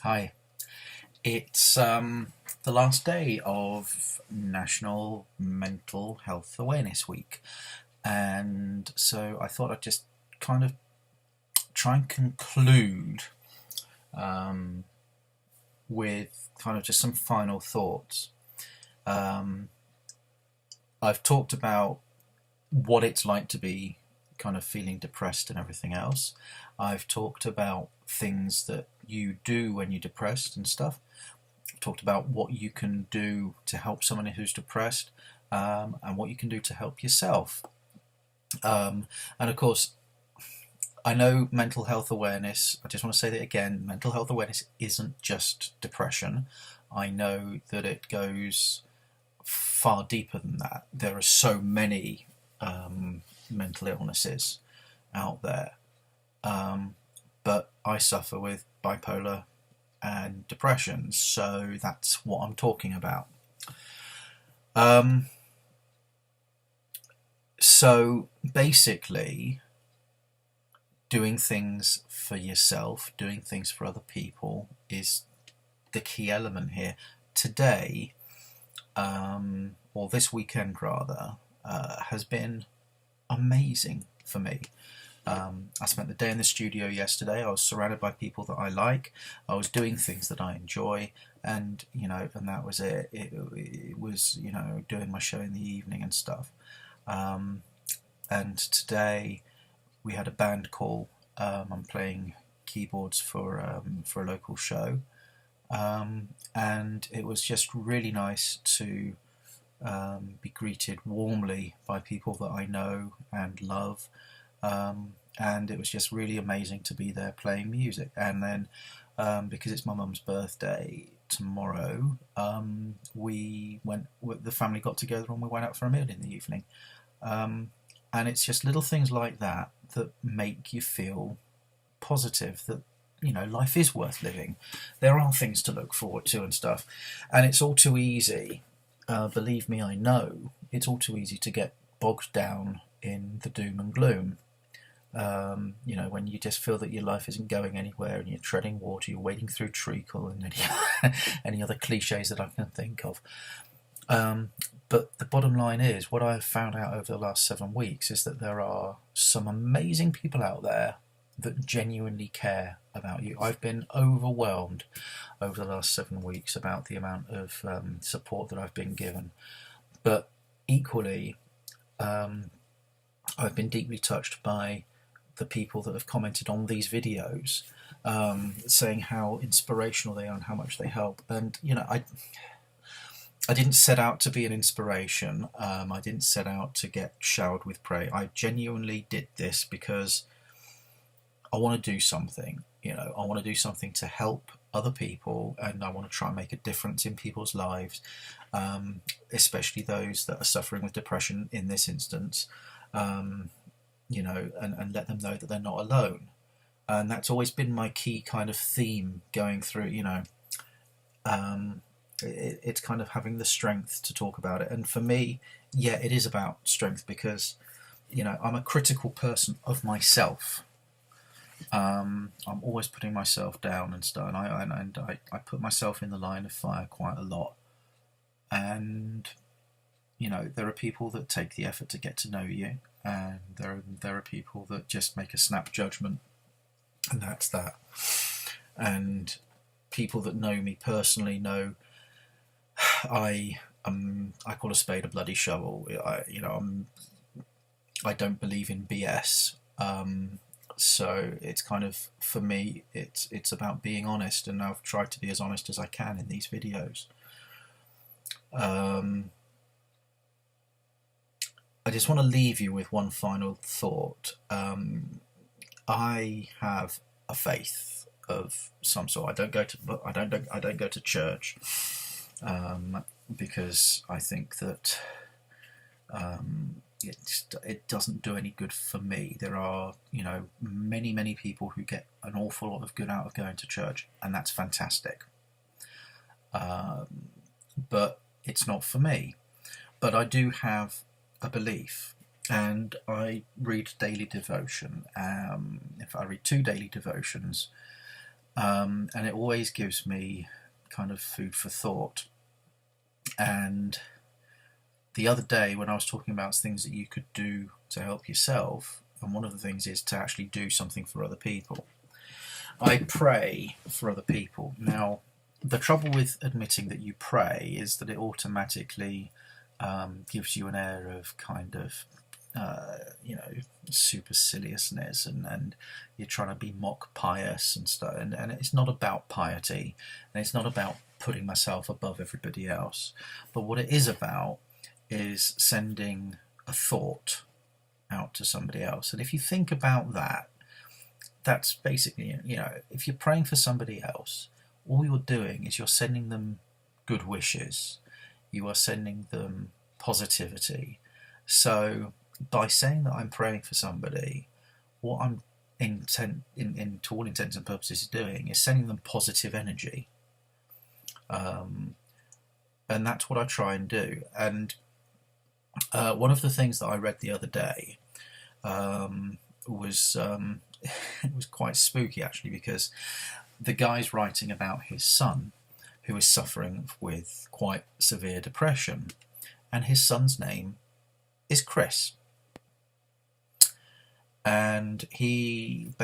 Hi. It's the last day of National Mental Health Awareness Week, and so I thought I'd just kind of try and conclude um, with kind of just some final thoughts. Um, I've talked about what it's like to be kind of feeling depressed and everything else. I've talked about things that you do when you're depressed and stuff. Talked about what you can do to help someone who's depressed, and what you can do to help yourself. And of course, I know mental health awareness, I just want to say that again, mental health awareness isn't just depression. I know that it goes far deeper than that. There are so many mental illnesses out there, um, but I suffer with bipolar and depression, so that's what I'm talking about. Um, so basically, doing things for yourself, doing things for other people is the key element here. Today, or this weekend rather, has been amazing for me. I spent the day in the studio yesterday. I was surrounded by people that I like. I was doing things that I enjoy, and and that was it. It was doing my show in the evening and stuff. Um, and today we had a band call. I'm playing keyboards for a local show, and it was just really nice to be greeted warmly by people that I know and love. And it was just really amazing to be there playing music. And then, because it's my mum's birthday tomorrow, the family got together and we went out for a meal in the evening. Um, and it's just little things like that that make you feel positive, that life is worth living. There are things to look forward to and stuff, and it's all too easy. Believe me, I know it's all too easy to get bogged down in the doom and gloom. When you just feel that your life isn't going anywhere and you're treading water, you're wading through treacle and any other cliches that I can think of. But the bottom line is, what I've found out over the last 7 weeks is that there are some amazing people out there that genuinely care about you. I've been overwhelmed over the last 7 weeks about the amount of support that I've been given. But equally, I've been deeply touched by the people that have commented on these videos, saying how inspirational they are and how much they help. And I didn't set out to be an inspiration. I didn't set out to get showered with praise. I genuinely did this because I want to do something. I want to do something to help other people, and I want to try and make a difference in people's lives, especially those that are suffering with depression in this instance. And let them know that they're not alone. And that's always been my key kind of theme going through. It's kind of having the strength to talk about it. And for me, yeah, it is about strength because, I'm a critical person of myself. I'm always putting myself down and stuff, and I put myself in the line of fire quite a lot. And there are people that take the effort to get to know you, and there are people that just make a snap judgment, and that's that. And people that know me personally know I call a spade a bloody shovel. I don't believe in BS. So it's kind of, for me, it's about being honest, and I've tried to be as honest as I can in these videos. I just want to leave you with one final thought. I have a faith of some sort. I don't go to church, because I think that it doesn't do any good for me. There are many people who get an awful lot of good out of going to church, and that's fantastic. But it's not for me. But I do have a belief, and I read daily devotion. If I read two daily devotions and it always gives me kind of food for thought. And the other day, when I was talking about things that you could do to help yourself, and one of the things is to actually do something for other people. I pray for other people. Now, the trouble with admitting that you pray is that it automatically gives you an air of kind of, superciliousness, and you're trying to be mock pious and stuff. And it's not about piety, and it's not about putting myself above everybody else. But what it is about is sending a thought out to somebody else. And if you think about that, that's basically, if you're praying for somebody else, all you're doing is you're sending them good wishes. You are sending them positivity. So by saying that I'm praying for somebody, what I'm to all intents and purposes doing is sending them positive energy. And that's what I try and do. And one of the things that I read the other day was it was quite spooky, actually, because the guy's writing about his son who is suffering with quite severe depression, and his son's name is Chris. And he's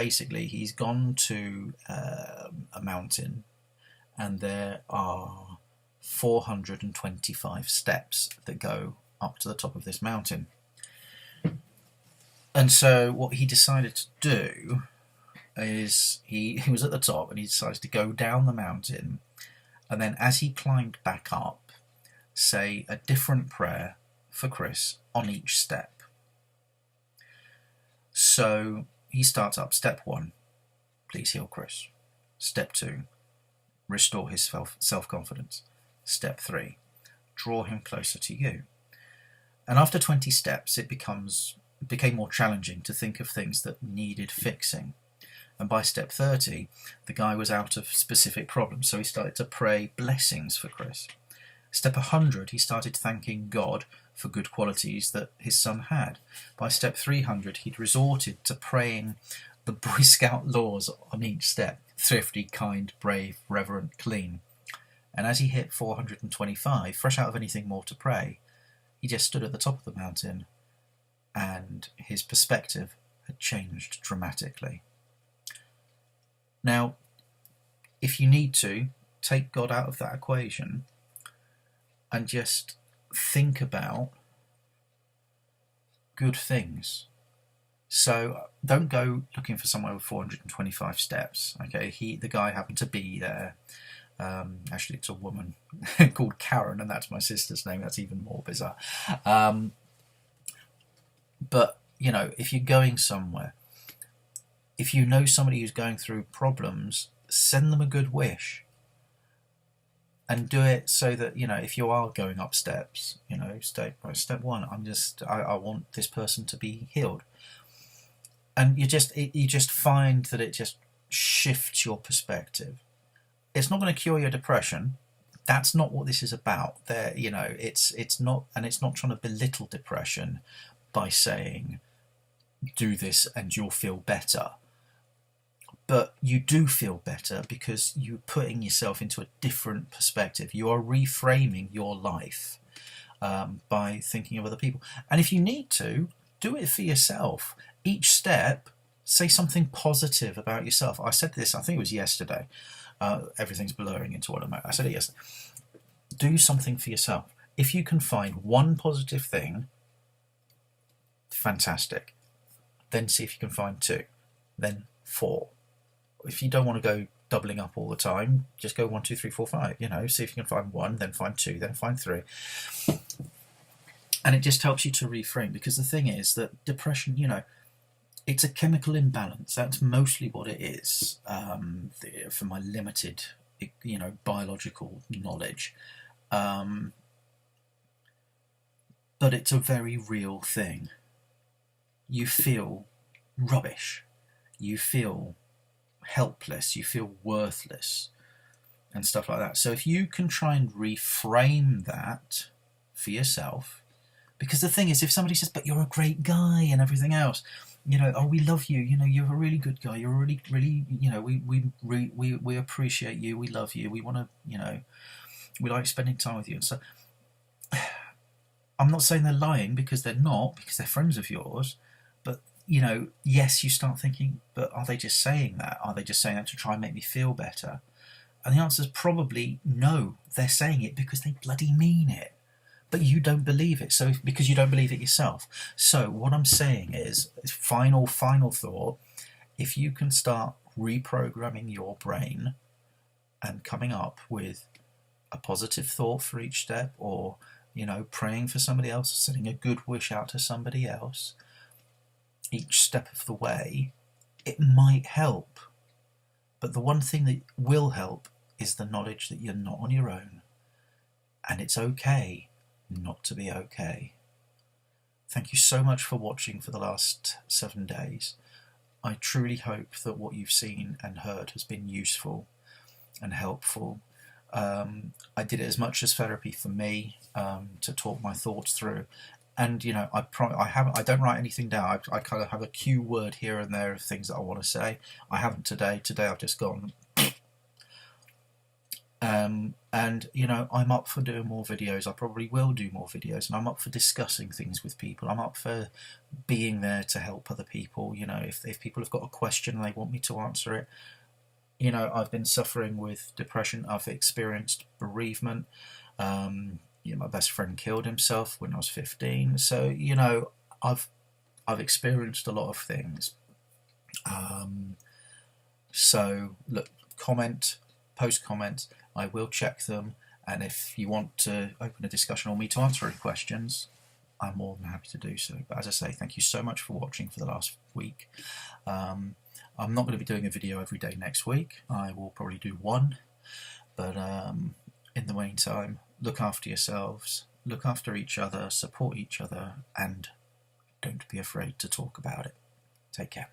gone to a mountain, and there are 425 steps that go up to the top of this mountain. And so what he decided to do is he was at the top, and he decided to go down the mountain, and then as he climbed back up, say a different prayer for Chris on each step. So he starts up. Step 1, please heal Chris. Step 2, restore his self-confidence. Step 3, draw him closer to you. And after 20 steps, it became more challenging to think of things that needed fixing. And by step 30, the guy was out of specific problems, so he started to pray blessings for Chris. Step 100, he started thanking God for good qualities that his son had. By step 300, he'd resorted to praying the Boy Scout laws on each step: thrifty, kind, brave, reverent, clean. And as he hit 425, fresh out of anything more to pray, he just stood at the top of the mountain, and his perspective had changed dramatically. Now, if you need to, take God out of that equation and just think about good things. So don't go looking for somewhere with 425 steps. Okay, the guy happened to be there. Actually, it's a woman called Karen, and that's my sister's name. That's even more bizarre. But, if you're going somewhere, if you know somebody who's going through problems, send them a good wish. And do it so that, if you are going up steps, step 1, I want this person to be healed. And you just find that it just shifts your perspective. It's not going to cure your depression. That's not what this is about. It's not trying to belittle depression by saying, do this and you'll feel better. But you do feel better because you're putting yourself into a different perspective. You are reframing your life by thinking of other people. And if you need to, do it for yourself. Each step, say something positive about yourself. I said this, I think it was yesterday. Everything's blurring into what I said it yesterday. Do something for yourself. If you can find one positive thing, fantastic. Then see if you can find 2. Then 4. If you don't want to go doubling up all the time, just go 1, 2, 3, 4, 5. See if you can find 1, then find 2, then find 3. And it just helps you to reframe, because the thing is that depression, it's a chemical imbalance. That's mostly what it is, for my limited, biological knowledge. But it's a very real thing. You feel rubbish. You feel helpless. You feel worthless and stuff like that. So if you can try and reframe that for yourself, because the thing is, if somebody says, but you're a great guy and everything else, oh, we love you. You're a really good guy. You're a really, really, we appreciate you. We love you. We want to, we like spending time with you. And so I'm not saying they're lying, because they're not, because they're friends of yours. But, yes, you start thinking, but are they just saying that? Are they just saying that to try and make me feel better? And the answer is probably no. They're saying it because they bloody mean it. But you don't believe it, so because you don't believe it yourself. So what I'm saying is, final thought, if you can start reprogramming your brain and coming up with a positive thought for each step, or praying for somebody else, sending a good wish out to somebody else each step of the way, it might help. But the one thing that will help is the knowledge that you're not on your own, and it's okay not to be okay. Thank you so much for watching for the last 7 days. I truly hope that what you've seen and heard has been useful and helpful. I did it as much as therapy for me, to talk my thoughts through. And I don't write anything down. I kind of have a cue word here and there of things that I want to say. I haven't today. Today I've just gone. And I'm up for doing more videos. I probably will do more videos, and I'm up for discussing things with people. I'm up for being there to help other people. If people have got a question and they want me to answer it. I've been suffering with depression. I've experienced bereavement. My best friend killed himself when I was 15. So I've experienced a lot of things. So look, post comments. I will check them, and if you want to open a discussion or me to answer any questions, I'm more than happy to do so. But as I say, thank you so much for watching for the last week. I'm not going to be doing a video every day next week. I will probably do one, but in the meantime, look after yourselves, look after each other, support each other, and don't be afraid to talk about it. Take care.